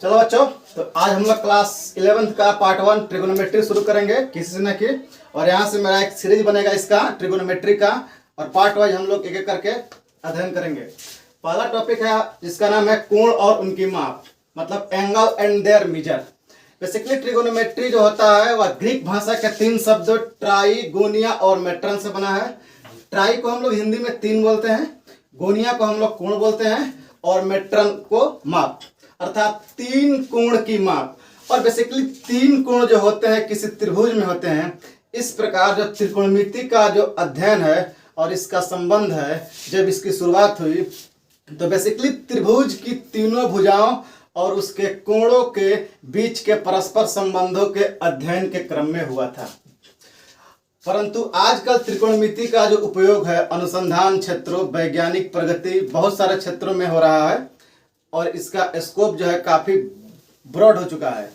चलो बच्चों, तो आज हम लोग क्लास 11th का पार्ट 1 ट्रिगोनोमेट्री शुरू करेंगे किसी से न कि। और यहाँ से मेरा एक सीरीज बनेगा इसका ट्रिगोनोमेट्री का, और पार्ट वाइज हम लोग एक एक करके अध्ययन करेंगे। पहला टॉपिक है जिसका नाम है कोण और उनकी माप, मतलब angle and their measure. Basically trigonometry जो होता है वह ग्रीक भाषा के 3 शब्द ट्राई, गोनिया और मेट्रन से बना है। ट्राई को हम लोग हिंदी में 3 बोलते हैं, गोनिया को हम लोग कोण बोलते हैं, और मेट्रन को माप, अर्थात 3 कोण की माप। और बेसिकली 3 कोण जो होते हैं किसी त्रिभुज में होते हैं। इस प्रकार जो त्रिकोणमिति का जो अध्ययन है और इसका संबंध है, जब इसकी शुरुआत हुई तो बेसिकली त्रिभुज की तीनों भुजाओं और उसके कोणों के बीच के परस्पर संबंधों के अध्ययन के क्रम में हुआ था। परंतु आजकल त्रिकोणमिति का जो उपयोग है अनुसंधान क्षेत्रों, वैज्ञानिक प्रगति, बहुत सारे क्षेत्रों में हो रहा है और इसका स्कोप जो है काफी ब्रॉड हो चुका है।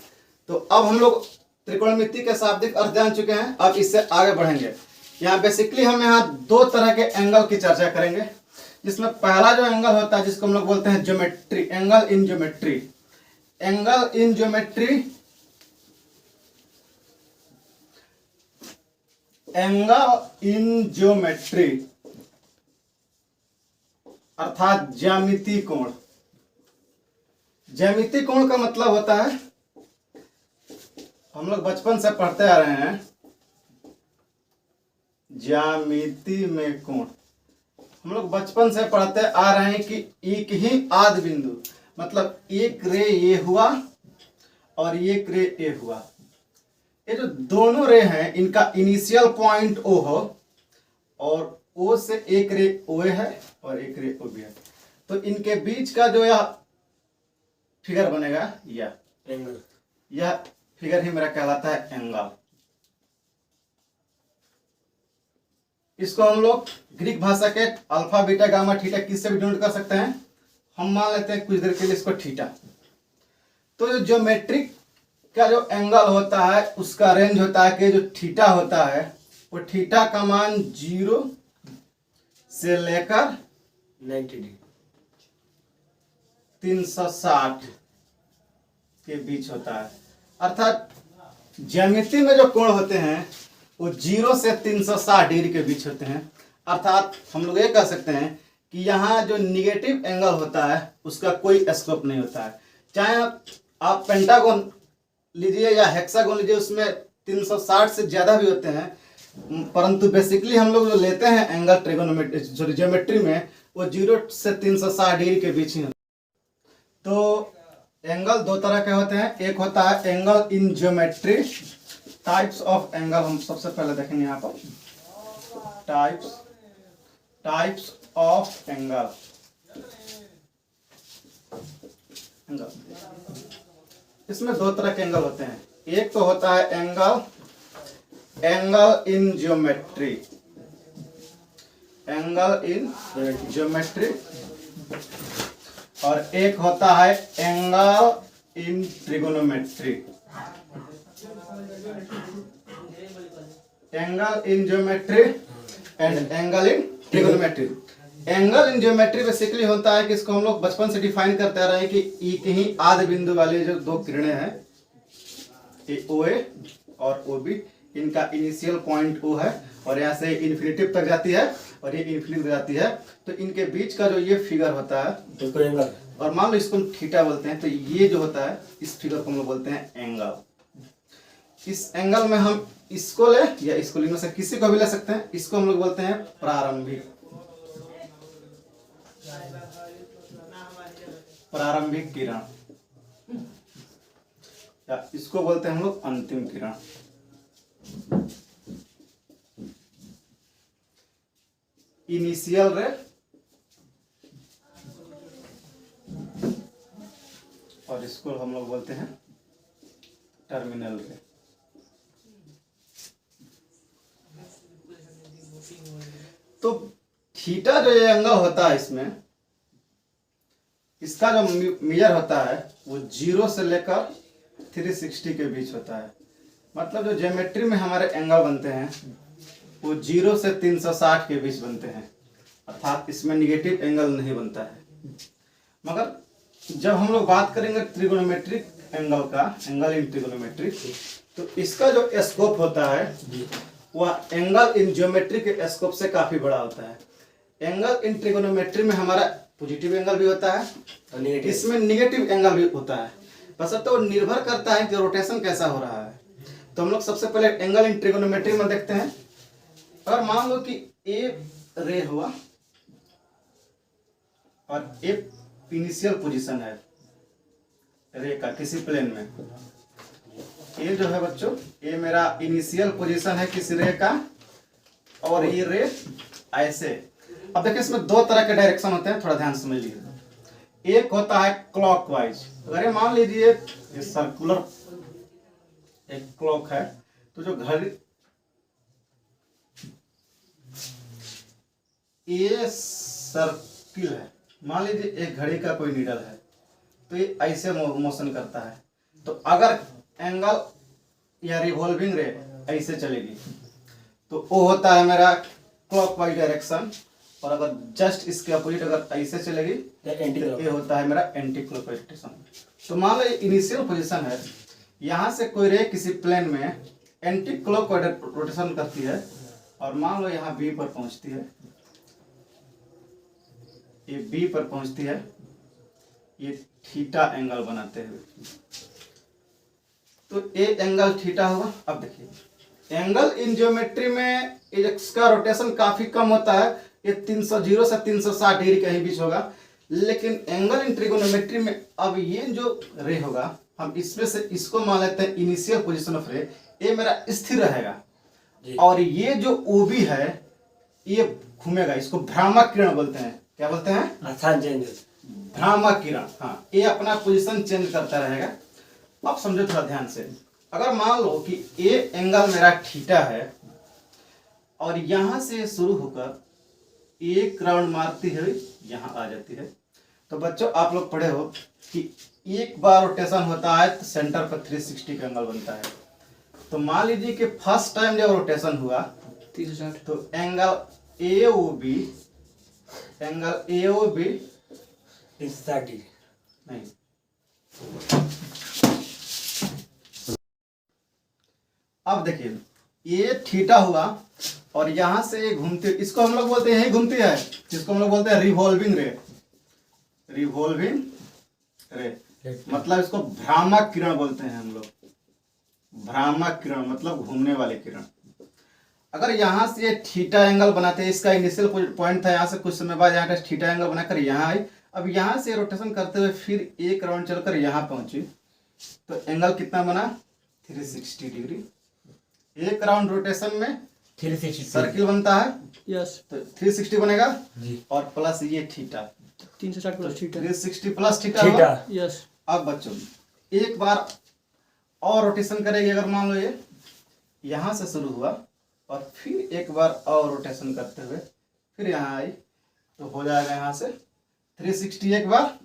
तो अब हम लोग त्रिकोणमिति के शाब्दिक अर्थ जान चुके हैं, अब इससे आगे बढ़ेंगे। यहाँ बेसिकली हम यहाँ 2 तरह के एंगल की चर्चा करेंगे, जिसमें पहला जो एंगल होता है जिसको हम लोग बोलते हैं geometry, angle in geometry. Angle in geometry, angle in geometry अर्थात ज्यामिति कोण। ज्यामिति कोण का मतलब होता है, हम लोग बचपन से पढ़ते आ रहे हैं, ज्यामिति में कोण हम लोग बचपन से पढ़ते आ रहे हैं कि एक ही आदि बिंदु, मतलब एक रे ये हुआ और एक रे ये हुआ, ये जो दोनों रे हैं इनका इनिशियल पॉइंट ओ हो और ओ से एक रे ओ है और एक रे ओ भी है, तो इनके बीच का जो यह फिगर बनेगा, यह फिगर ही मेरा कहलाता है एंगल। इसको हम लोग ग्रीक भाषा के अल्फा, बीटा, गामा, थीटा किससे भी डिनोट कर सकते हैं। हम मान लेते हैं कुछ देर के लिए इसको थीटा। तो जो ज्योमेट्रिक का जो एंगल होता है उसका रेंज होता है कि जो थीटा होता है वो थीटा का मान 0 से लेकर 360 के बीच होता है। अर्थात ज्यामिति में जो कोण होते हैं वो 0 से 360 डिग्री के बीच होते हैं। अर्थात हम लोग ये कह सकते हैं कि यहाँ जो निगेटिव एंगल होता है उसका कोई स्कोप नहीं होता है। चाहे आप पेंटागोन लीजिए या हेक्सागोन लीजिए, उसमें 360 से ज़्यादा भी होते हैं, परंतु बेसिकली हम लोग जो लेते हैं एंगल ट्रिगोनोमेट्री ज्योमेट्री में वो 0 से 360 डिग्री के बीच ही होता है। तो एंगल 2 तरह के होते हैं, एक होता है angle in geometry. Types of angle हम सबसे पहले देखेंगे यहाँ पर, टाइप्स ऑफ एंगल। इसमें 2 तरह के एंगल होते हैं, एक तो होता है angle in geometry, angle in geometry, और एक होता है angle in trigonometry. Angle in geometry and angle in trigonometry. Angle in geometry basically होता है कि इसको हम लोग बचपन से डिफाइन करते आ रहे हैं कि एक ही आधे बिंदु वाले जो 2 किरणें हैं, ये OA और OB, इनका इनिशियल पॉइंट O है और यहाँ से इन्फिनिटी तक जाती है और ये इन्फिनिटी तक जाती है, तो इनके बीच का जो ये फिगर होता है इसको एंगल, और मान लो इसको थीटा बोलते हैं, तो ये जो होता है इस फिगर को हम लोग बोलते हैं एंगल। इस एंगल में हम इसको ले या इसको लेने से किसी को भी ले सकते हैं, इसको हम लोग बोलते हैं प्रारंभिक किरण, या इसको बोलते हैं हम लोग अंतिम किरण। इनिशियल रे और इसको हम लोग बोलते हैं टर्मिनल रे। तो थीटा जो ये एंगल होता है इसमें, इसका जो मेजर होता है वो 0 से लेकर 360 के बीच होता है। मतलब जो ज्योमेट्री में हमारे एंगल बनते हैं वो 0 से 360 के बीच बनते हैं, अर्थात इसमें निगेटिव एंगल नहीं बनता है। मगर जब हम लोग बात करेंगे ट्रिगोनोमेट्रिक एंगल का, एंगल इन ट्रिगोनोमेट्रिक, तो इसका जो स्कोप होता है वह एंगल इन ज्योमेट्री के स्कोप से काफी बड़ा होता है। एंगल इन ट्रिगोनोमेट्री में हमारा पॉजिटिव एंगल भी होता है, इसमें निगेटिव एंगल भी होता है, बस तो निर्भर करता है कि रोटेशन कैसा हो रहा है। तो हम लोग सबसे पहले एंगल इन ट्रिगोनोमेट्री में देखते हैं। अगर मान लो कि ए रे हुआ और ए इनिशियल पोजीशन है रे का किसी प्लेन में, ये जो है बच्चों ये मेरा इनिशियल पोजीशन है किसी रे का, और ये रे ऐसे। अब देखिए इसमें दो तरह के डायरेक्शन होते हैं, थोड़ा ध्यान समझ लीजिए। एक होता है क्लॉकवाइज। अगर ये मान लीजिए ये सर्कुलर एक क्लॉक है, तो जो घड़ी ये सर्किल है, मान लीजिए एक घड़ी का कोई नीडल है, तो ये ऐसे मोशन करता है। तो अगर एंगल या रिवॉल्विंग रे ऐसे चलेगी तो वो होता है मेरा क्लॉकवाइज डायरेक्शन, और अगर जस्ट इसके अपोजिट अगर ऐसे चलेगी तो ये होता है मेरा एंटी क्लॉकवाइज डायरेक्शन। तो मान लो ये इनिशियल पोजीशन है, यहाँ से कोई रे किसी प्लेन में एंटी क्लॉकवाइज रोटेशन करती है, और मान लो यहाँ बी पर पहुंचती है, ये बी पर पहुंचती है, ये थीटा एंगल बनाते हुए, तो ये एंगल थीटा होगा। अब देखिए एंगल इन ज्योमेट्री में इसका रोटेशन काफी कम होता है, ये 300 से 360 डिग्री के बीच होगा। लेकिन एंगल इन ट्रिगोनोमेट्री में अब ये जो रे होगा, हम इसमें से इसको मान लेते हैं इनिशियल पोजीशन ऑफ रे, ये मेरा स्थिर रहेगा, और ये जो ओबी है ये घूमेगा। इसको भ्रामक किरण बोलते हैं। क्या बोलते हैं? भ्रामक किरण। हाँ, ये अपना पोजीशन चेंज करता रहेगा। अब समझो थोड़ा ध्यान से, अगर मान लो कि ये एंगल मेरा थीटा है और यहां से शुरू होकर एक राउंड मारती है यहां आ जाती है, तो बच्चों आप लोग पढ़े हो कि एक बार रोटेशन होता है तो सेंटर पर 360 का एंगल बनता है। तो मान लीजिए कि फर्स्ट टाइम जब रोटेशन हुआ तो एंगल AOB, एंगल AOB नहीं, अब देखिए ये थीटा हुआ और यहां से ये घूमते, इसको हम लोग बोलते हैं यही घूमती है, जिसको हम लोग बोलते हैं रिवॉल्विंग रे। रिवॉल्विंग रे मतलब इसको भ्रामक किरण बोलते हैं हम लोग। भ्रामक किरण मतलब घूमने वाले किरण। अगर यहाँ से ये थीटा एंगल बनाते हैं, इसका इनिशियल पॉइंट था, यहाँ से कुछ समय बाद यहाँ थीटा एंगल बनाकर यहाँ आई, अब यहाँ से रोटेशन करते हुए फिर एक राउंड चलकर यहाँ पहुंची, तो एंगल कितना बना? 360 डिग्री। एक राउंड रोटेशन में 360 सर्किल बनता है, यस, तो 360 बनेगा जी, और प्लस ये theta 360 plus theta, 360 plus theta, yes. अब बच्चों एक बार और रोटेशन करेगी। अगर मान लो ये यहाँ से शुरू हुआ और फिर एक बार और रोटेशन करते हुए फिर यहाँ आई, तो हो जाएगा यहाँ से 360 एक बार,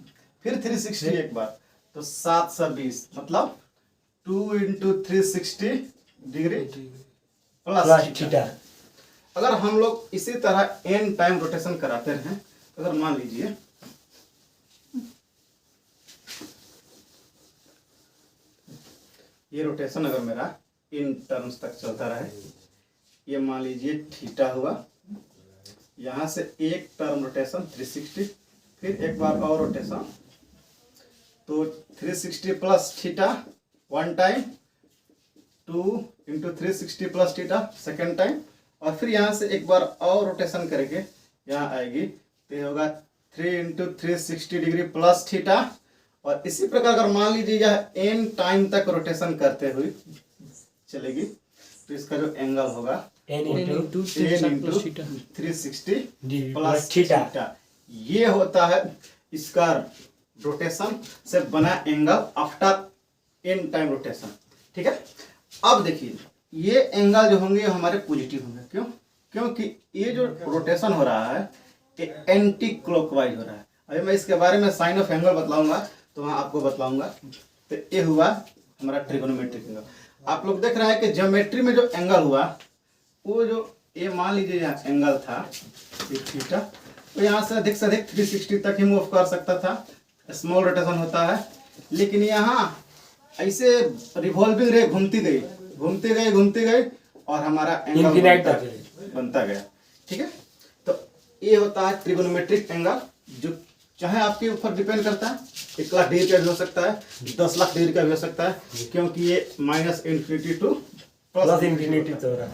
फिर 360 एक बार, तो 720 मतलब 2 × 360 डिग्री प्लस थीटा। अगर हम लोग इसी तरह n टाइम रोटेशन कराते रहें, अगर मान लीजिए ये रोटेशन अगर मेरा इन टर्म्स तक चलता रहे, ये मान लीजिए थीटा हुआ, यहाँ से एक टर्म रोटेशन 360, फिर एक बार और रोटेशन, तो 360 plus theta one time, 2 × 360 plus theta second time, और फिर यहाँ से एक बार और रोटेशन करके यहाँ आएगी, तो ये होगा 3 × 360 डिग्री प्लस थीटा। और इसी प्रकार अगर मान लीजिए यह n टाइम तक रोटेशन करते हुए चलेगी, तो इसका जो एंगल होगा n × 360 प्लस थीटा, ये होता है इसका रोटेशन से बना angle after n time rotation. ठीक है। अब देखिए ये एंगल जो होंगे हमारे पॉजिटिव होंगे। क्यों? क्योंकि ये जो रोटेशन हो रहा है ये एंटी क्लॉकवाइज हो रहा है। अभी मैं इसके बारे में साइन ऑफ एंगल बतलाऊंगा, तो वहाँ आपको बतलाऊंगा। तो ये हुआ हमारा ट्रिगोनोमेट्रिक एंगल। आप लोग देख रहे हैं कि ज्योमेट्री में जो एंगल हुआ, वो जो ये मान लीजिए यहाँ एंगल था थीटा, तो यहाँ से अधिक 360 तक ही मूव कर सकता था, स्मॉल रोटेशन होता है। लेकिन यहाँ ऐसे रिवॉल्विंग रे घूमती गई और हमारा एंगल बनता गया। ठीक है, तो ये होता है ट्रिगोनोमेट्रिक एंगल, जो चाहे आपके ऊपर डिपेंड करता है। 1 लाख डिग्री का भी हो सकता है, 10 लाख डिग्री का भी हो सकता है, क्योंकि ये -∞ टू +∞ तो रहा है।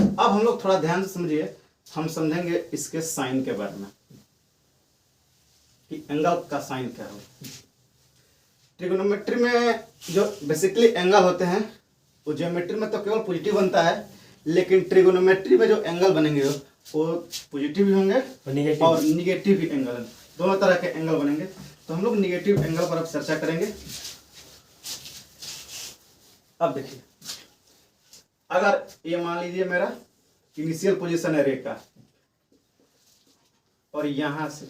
अब हम लोग थोड़ा ध्यान से समझिए, हम समझेंगे इसके साइन के बारे में कि एंगल का साइन क्या हो। ट्रिगोनोमेट्री में जो बेसिकली एंगल होते हैं वो ज्योमेट्री में तो केवल पॉजिटिव बनता है, लेकिन ट्रिगोनोमेट्री में जो एंगल बनेंगे वो पॉजिटिव भी होंगे और निगेटिव भी एंगल, दोनों तरह के एंगल बनेंगे। तो हम लोग निगेटिव एंगल पर अब चर्चा करेंगे। अब देखिए, अगर ये मान लीजिए मेरा इनिशियल पोजीशन है रे का, और यहां से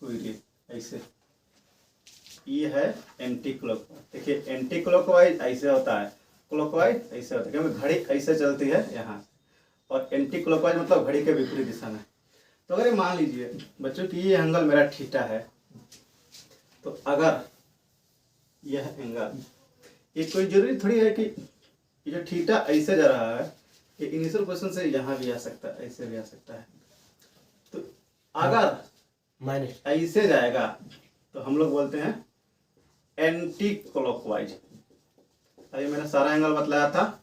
कोई रे ऐसे, ये है एंटी क्लॉकवाइज। देखिए एंटी क्लॉकवाइज ऐसे होता है, क्लॉकवाइज ऐसे होता है, क्योंकि घड़ी ऐसे चलती है यहाँ, और एंटी क्लॉकवाइज मतलब घड़ी के विपरीत दिशा में। तो अगर मान लीजिए बच्चों कि ये एंगल मेरा थीटा है, तो अगर यह एंगल, ये कोई जरूरी थोड़ी है कि ये जो थीटा ऐसे जा रहा है, ये इनिशियल पोजीशन से यहाँ भी आ सकता है, ऐसे भी आ सकता है। तो अगर माइनस ऐसे जाएगा तो हम लोग बोलते हैं एंटी क्लॉकवाइज। अभी मैंने सारा एंगल बतलाया था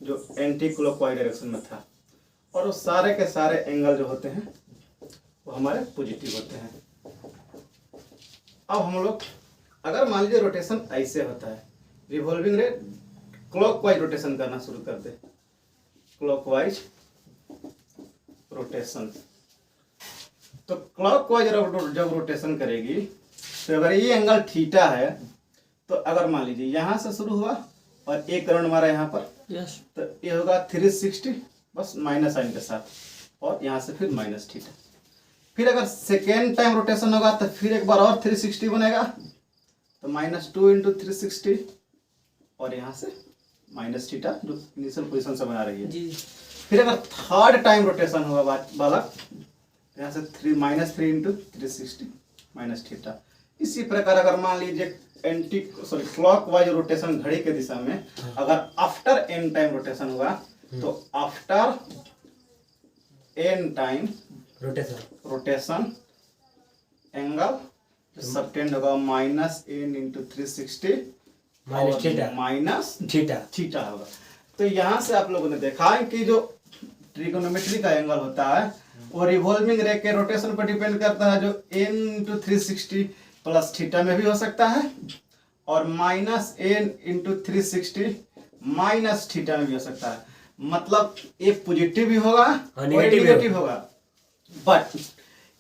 जो एंटी क्लॉकवाइज डायरेक्शन में था, और वो सारे के सारे एंगल जो होते हैं वो हमारे पॉजिटिव होते हैं। अब हम लोग अगर मान लीजिए रोटेशन ऐसे होता है, रिवॉल्विंग रे क्लॉकवाइज रोटेशन करना शुरू कर दे, क्लॉकवाइज रोटेशन, तो क्लॉकवाइज जब रोटेशन करेगी, तो अगर ये एंगल थीटा है, तो अगर मान लीजिए यहाँ से शुरू हुआ और एक करण मारा यहाँ पर, तो ये होगा 360 बस माइनस साइन के साथ, और यहाँ से फिर माइनस थीटा। फिर अगर सेकेंड टाइम रोटेशन होगा तो फिर एक बार और 360 बनेगा, तो -2 × 360, और यहाँ से माइनस थीटा जो इनिशियल पोजीशन से बना रही है जी। फिर अगर थर्ड टाइम रोटेशन होगा वाला, यहाँ से -3 × 360 माइनस थीटा। इसी प्रकार अगर मान लीजिए क्लॉकवाइज रोटेशन घड़ी के दिशा में अगर आफ्टर n टाइम रोटेशन हुआ, तो after n time rotation angle subtend होगा -n × 360 माइनस थीटा होगा। तो यहाँ से आप लोगों ने देखा है कि जो ट्रिगोनोमेट्री का एंगल होता है वो रिवॉल्विंग रे के रोटेशन पर डिपेंड करता है, जो n × 360 प्लस थीटा में भी हो सकता है, और -n × 360 माइनस थीटा में भी हो सकता है। मतलब ये पॉजिटिव भी होगा और निगेटिव होगा। बट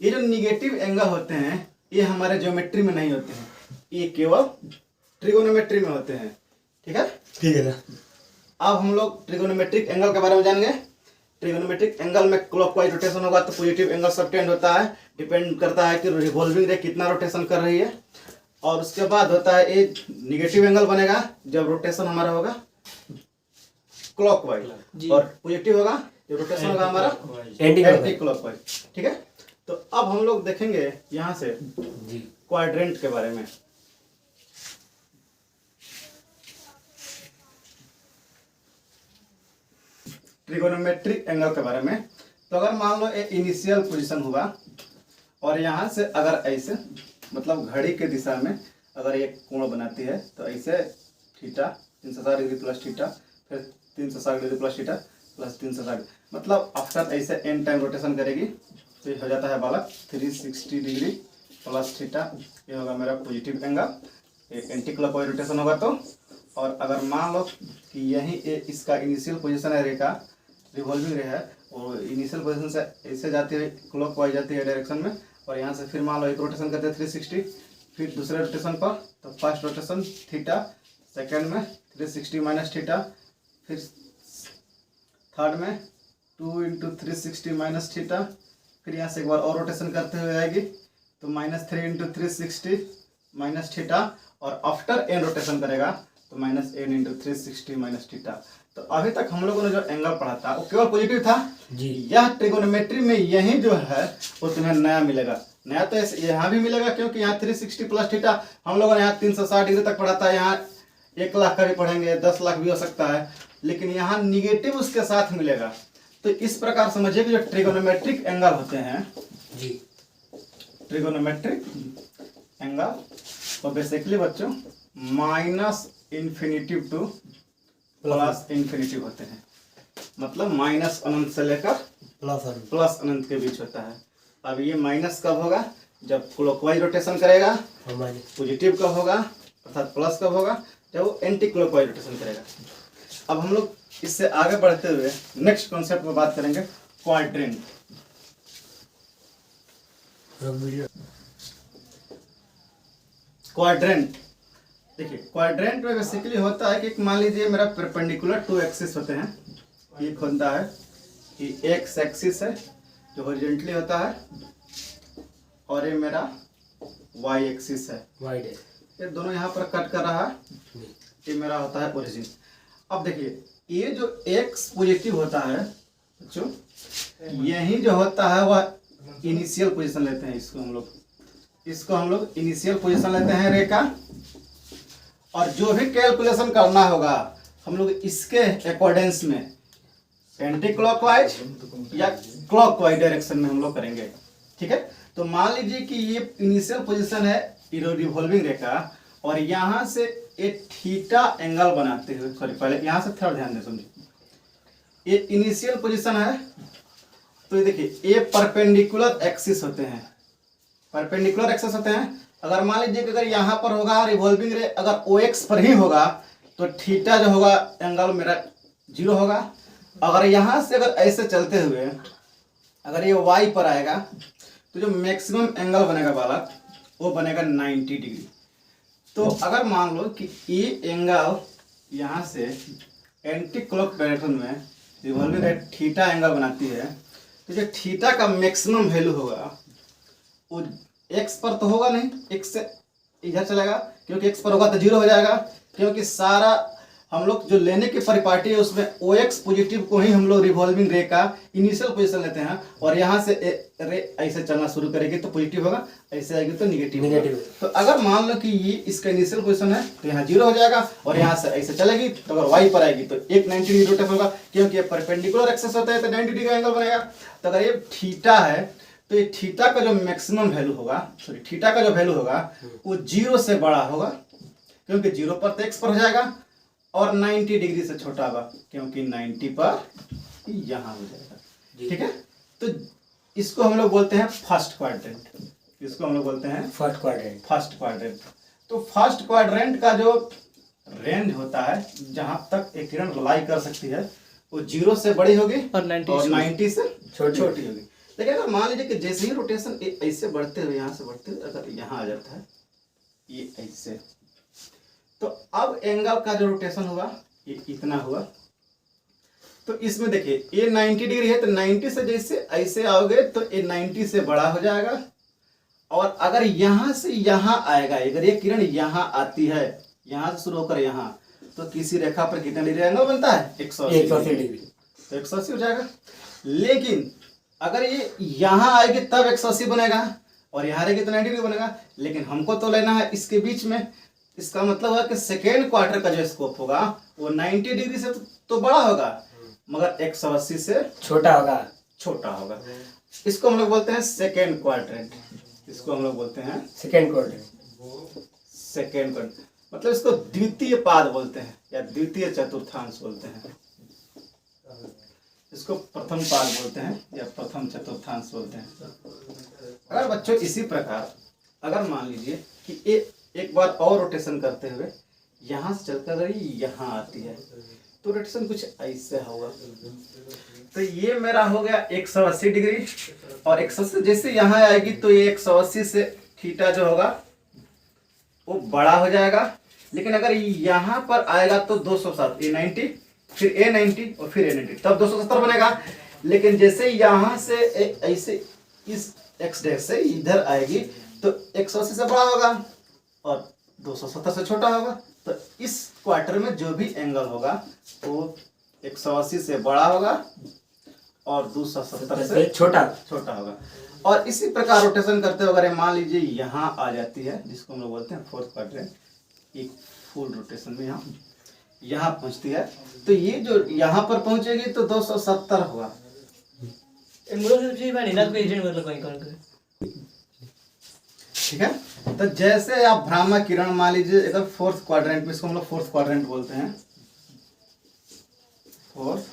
ये जो निगेटिव एंगल होते हैं ये हमारे ज्योमेट्री में नहीं होते हैं, ये केवल ट्रिगोनोमेट्री में होते हैं। ठीक है। अब हम लोग ट्रिगोनोमेट्रिक एंगल के बारे में जानेंगे। ट्रिगोनोमेट्रिक एंगल में क्लॉकवाइज रोटेशन होगा तो पॉजिटिव एंगल सबटेंड होता है, डिपेंड करता है कि रिवॉल्विंग रे कितना रोटेशन कर रही है। और उसके बाद होता है ये निगेटिव एंगल बनेगा जब रोटेशन हमारा होगा क्लॉकवाइज, और पॉजिटिव होगा जब रोटेशन होगा हमारा एंटी क्लॉकवाइज। ठीक है। तो अब हम लोग देखेंगे यहाँ से क्वाड्रेंट के बारे में। ट्रिगोनोमेट्रिक एंगल के बारे में, तो अगर मान लो एक इनिशियल पोजीशन हुआ और यहाँ से अगर ऐसे, मतलब घड़ी के दिशा में अगर एक कोण बनाती है, तो ऐसे थीटा 360 डिग्री प्लस थीटा, फिर 360 डिग्री प्लस थीटा प्लस 360, मतलब आफ्टर ऐसे n टाइम रोटेशन करेगी तो ये हो जाता है बालक 360 डिग्री प्लस थीटा। ये होगा मेरा पॉजिटिव एंगल, ये एंटी क्लॉकवाइज रोटेशन होगा तो। और अगर मान लो कि यही इसका इनिशियल पोजीशन है, रे का रिवॉल्विंग रे है, और इनिशियल पोजीशन से ऐसे जाती है क्लॉकवाइज जाती है डायरेक्शन में, और यहाँ से फिर मान लो एक रोटेशन करते हैं 360, फिर दूसरे रोटेशन पर, तो फर्स्ट रोटेशन थीटा, सेकेंड में 360 माइनस थीटा, फिर थर्ड में 2 × 360 माइनस थीटा, फिर यहाँ से एक बार और रोटेशन करते हुए आएगी तो -3 × 360 माइनस थीटा, और आफ्टर n रोटेशन करेगा तो -n × 360 माइनस थीटा। तो अभी तक हम लोगों ने जो एंगल पढ़ा था वो केवल पॉजिटिव था जी। यह ट्रिगोनोमेट्री में यही जो है वो तुम्हें नया मिलेगा, नया तो यहाँ भी मिलेगा, क्योंकि यहाँ 360 प्लस थीटा हम लोगों ने यहाँ 360 डिग्री तक पढ़ा था। यहाँ 1 लाख का भी पढ़ेंगे, 10 लाख भी हो सकता है, लेकिन यहाँ निगेटिव उसके साथ मिलेगा। तो इस प्रकार समझिए कि जो ट्रिगोनोमेट्रिक एंगल होते हैं जी, ट्रिगोनोमेट्रिक एंगल तो बेसिकली बच्चों minus infinitive two plus infinitive होते हैं। मतलब माइनस अनंत से लेकर प्लस अनंत के बीच होता है। अब ये माइनस कब होगा? जब क्लॉकवाइज रोटेशन करेगा। पॉजिटिव कब होगा अर्थात प्लस कब होगा? जब वो एंटी क्लॉकवाइज रोटेशन करेगा। अब हम लोग इससे आगे बढ़ते हुए नेक्स्ट कॉन्सेप्ट पर बात करेंगे, क्वाड्रेंट। क्वाड्रेंट देखिए, क्वाड्रेंट में बेसिकली होता है कि मान लीजिए मेरा परपेंडिकुलर 2 एक्सिस होते हैं। एक होता है कि एक्स एक्सिस है जो हॉरिजॉन्टली होता है, और ये मेरा वाई एक्सिस है, ये दोनों यहाँ पर कट कर रहा है। ये मेरा होता है ओरिजिन। अब देखिए ये जो एक्स पॉजिटिव होता है बच्चों, यही जो होता है वह इनिशियल पोजीशन लेते हैं। इसको हम लोग इनिशियल पोजीशन लेते हैं रे का। और जो भी कैलकुलेशन करना होगा हम लोग इसके अकॉर्डेंस में एंटी क्लॉकवाइज या क्लॉकवाइज डायरेक्शन में हम लोग करेंगे। ठीक है, तो मान लीजिए कि ये इनिशियल पोजीशन है रिवॉल्विंग रेखा, और यहाँ से एक थीटा एंगल बनाते हुए, सॉरी पहले यहाँ से थोड़ा ध्यान दे समझिए। ये इनिशियल पोजीशन है, तो ये देखिए ये परपेंडिकुलर एक्सिस होते हैं, परपेंडिकुलर एक्सिस होते हैं। अगर मान लीजिए कि अगर यहाँ पर होगा रिवॉल्विंग रे, अगर ओ एक्स पर ही होगा तो थीटा जो होगा एंगल मेरा 0 होगा। अगर यहाँ से अगर ऐसे चलते हुए अगर ये वाई पर आएगा तो जो मैक्सिमम एंगल बनेगा बालक वो बनेगा 90 डिग्री। तो अगर मान लो कि ये एंगल यहाँ से एंटी क्लॉक डायरेक्शन में रिवॉल्विंग रे थीटा एंगल बनाती है, तो जो थीटा का मैक्सिमम वैल्यू होगा वो एक्स पर तो होगा नहीं, एक्स से इधर चलेगा, क्योंकि एक्स पर होगा तो 0 हो जाएगा। क्योंकि सारा हम लोग जो लेने की परिपाटी है उसमें ओ एक्स पॉजिटिव को ही हम लोग रिवॉल्विंग रे का इनिशियल पोजीशन लेते हैं, और यहाँ से रे ऐसे चलना शुरू करेगी तो पॉजिटिव होगा, ऐसे आएगी तो निगेटिव। तो अगर मान लो कि ये इसका इनिशियल पोजीशन है तो यहाँ 0 हो जाएगा, और यहाँ से ऐसे चलेगी तो अगर वाई पर आएगी तो एक 90 डिग्री रोटेट होगा, क्योंकि ये परपेंडिकुलर एक्सिस होता है तो 90 डिग्री का एंगल बनेगा। तो अगर ये थीटा है तो ये थीटा का जो मैक्सिमम वैल्यू होगा, सॉरी थीटा का जो वैल्यू होगा वो 0 से बड़ा होगा, क्योंकि 0 पर तो एक्स पर हो जाएगा, और 90 डिग्री से छोटा होगा क्योंकि 90 पर यहाँ हो जाएगा। ठीक है, तो इसको हम लोग बोलते हैं फर्स्ट क्वाड्रेंट। इसको हम लोग बोलते हैं फर्स्ट क्वाड्रेंट। तो फर्स्ट क्वाड्रेंट का जो रेंज होता है जहां तक एक किरण लाई कर सकती है वो 0 से बड़ी होगी और 90 से छोटी होगी। लेकिन अगर मान लीजिए कि जैसे ही रोटेशन ऐसे बढ़ते हुए यहाँ से बढ़ते हुए अगर यहाँ आ जाता है ये ऐसे, तो अब एंगल का जो रोटेशन हुआ ये इतना हुआ। तो इसमें देखिए ये 90 डिग्री है, तो 90 से जैसे ऐसे आओगे तो ये 90 से बड़ा हो जाएगा। और अगर यहाँ से यहाँ आएगा, अगर ये किरण यहाँ आती है, यहाँ से शुरू होकर यहाँ, तो किसी रेखा पर कितना डिग्री एंगल बनता है? 180 डिग्री। तो 180 हो जाएगा। लेकिन अगर ये यहाँ आएगी तब 180 बनेगा, और यहाँ रहेगी तो 90 डिग्री बनेगा। लेकिन हमको तो लेना है इसके बीच में। इसका मतलब है कि सेकेंड क्वार्टर का जो स्कोप होगा वो 90 डिग्री से तो बड़ा होगा, मगर 180 से छोटा होगा। इसको हम लोग बोलते हैं सेकेंड क्वाड्रेंट। इसको हम लोग बोलते हैं सेकेंड क्वाड्रेंट, मतलब इसको द्वितीय पाद बोलते हैं या द्वितीय चतुर्थांश बोलते हैं। इसको प्रथम पाद बोलते हैं या प्रथम चतुर्थांश बोलते हैं। अगर बच्चों इसी प्रकार अगर मान लीजिए कि एक बार और रोटेशन करते हुए यहाँ से चलकर अगर यहाँ आती है तो रोटेशन कुछ ऐसे होगा। तो ये मेरा हो गया 180 डिग्री, और 180 जैसे यहाँ आएगी तो ये 180 से थीटा जो होगा वो बड़ा हो जाएगा। लेकिन अगर यहाँ पर आएगा तो 207, ये 90, फिर ए 90 और फिर ए 90, तब 270 बनेगा। लेकिन जैसे यहाँ से ऐसे इस एक्स डैश से इधर आएगी तो 180 से बड़ा होगा और 270 से छोटा होगा। तो इस क्वार्टर में जो भी एंगल होगा वो 180 से बड़ा होगा और 270 से छोटा होगा। और इसी प्रकार रोटेशन करते हुए अगर मान लीजिए यहाँ आ जाती है, जिसको हम लोग बोलते हैं फोर्थ क्वाड्रेंट, एक फुल रोटेशन में यहाँ पहुँचती है, तो ये जो यहाँ पर पहुँचेगी तो 270 होगा। ठीक है, तो जैसे आप भ्रामक किरण मान लीजिए अगर फोर्थ क्वाड्रेंट में, इसको हम लोग फोर्थ क्वाड्रेंट बोलते हैं, फोर्थ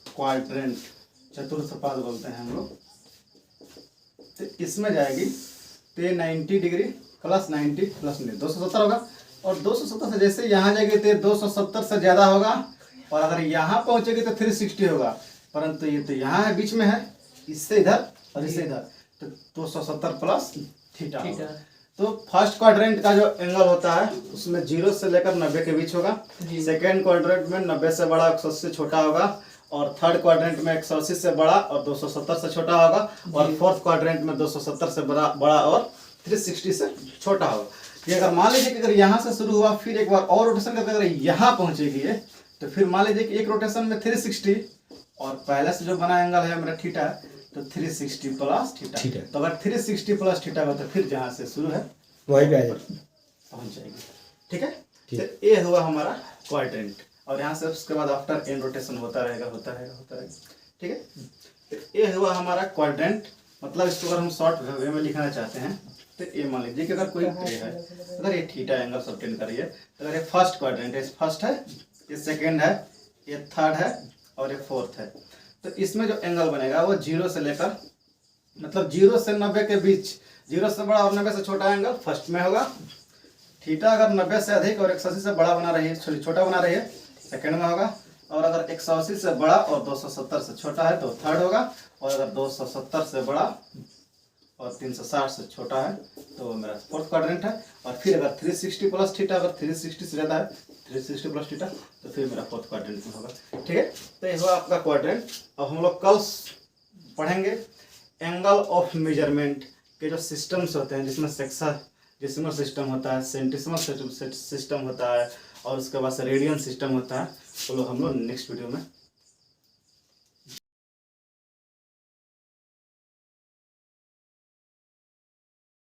क्वाड्रेंट, चतुर्थ पाद बोलते हैं हम लोग, तो इसमें जाएगी तो ये 90 डिग्री प्लस 90 प्लस 90 270 होगा। और 270 से जैसे यहाँ जाएगी तो ये 270 से ज़्यादा होगा, और अगर यहाँ पहुँचेगी तो 360 होगा, परंतु ये तो यहाँ है, बीच में है, इससे इधर और इससे इधर, तो 270 प्लस थीटा होगा। तो फर्स्ट क्वाड्रेंट का जो एंगल होता है उसमें 0 से लेकर 90 के बीच होगा, सेकेंड क्वाड्रेंट में 90 से बड़ा 180 से छोटा होगा, और थर्ड क्वाड्रेंट में 180 से बड़ा और 270 से छोटा होगा, और फोर्थ क्वाड्रेंट में 270 से बड़ा और 360 से छोटा होगा। ये अगर मान लीजिए कि अगर यहाँ से शुरू हुआ, फिर एक बार और रोटेशन करके अगर यहाँ पहुँचेगी ये, तो फिर मान लीजिए कि एक रोटेशन में 360, और पहले से जो बना एंगल है मेरा थीटा, तो 360 प्लस थीटा, तो अगर 360 प्लस थीटा हो तो फिर जहाँ से शुरू है वहीं पे पहुँच जाएगी। ठीक है, तो ये हुआ हमारा क्वाड्रेंट, और यहाँ से उसके बाद आफ्टर एन रोटेशन होता रहेगा। ठीक है, तो ये हुआ हमारा क्वाड्रेंट। मतलब इसको अगर हम शॉर्ट वे में लिखना चाहते हैं तो ये मान लीजिए कि अगर कोई ट्रे है, अगर ये थीटा एंगल सबटेंड करिए, तो अगर ये फर्स्ट क्वाड्रेंट है, फर्स्ट है, ये सेकेंड है, ये थर्ड है और ये फोर्थ है, तो इसमें जो एंगल बनेगा वो 0 से लेकर, मतलब 0 से 90 के बीच, 0 से बड़ा और 90 से छोटा एंगल फर्स्ट में होगा। थीटा अगर 90 से अधिक और 180 से बड़ा बना रही है, छोटा बना रही है, सेकेंड में होगा, और अगर 180 से बड़ा और 270 से छोटा है तो थर्ड होगा, और अगर 270 से बड़ा और 360 से छोटा है तो वो मेरा फोर्थ क्वाड्रेंट है। और फिर अगर 360 प्लस थीटा, अगर 360 से ज़्यादा है, 360 प्लस थीटा, तो फिर मेरा फोर्थ क्वाड्रेंट में होगा। ठीक है, तो ये हुआ आपका क्वाड्रेंट। अब हम लोग कल पढ़ेंगे एंगल ऑफ मेजरमेंट के जो सिस्टम्स होते हैं, जिसमें सेक्साडेसिमल सिस्टम होता है, सेंटिसिमल सिस्टम होता है, और उसके बाद से रेडियन सिस्टम होता है, वो लोग हम लोग नेक्स्ट वीडियो में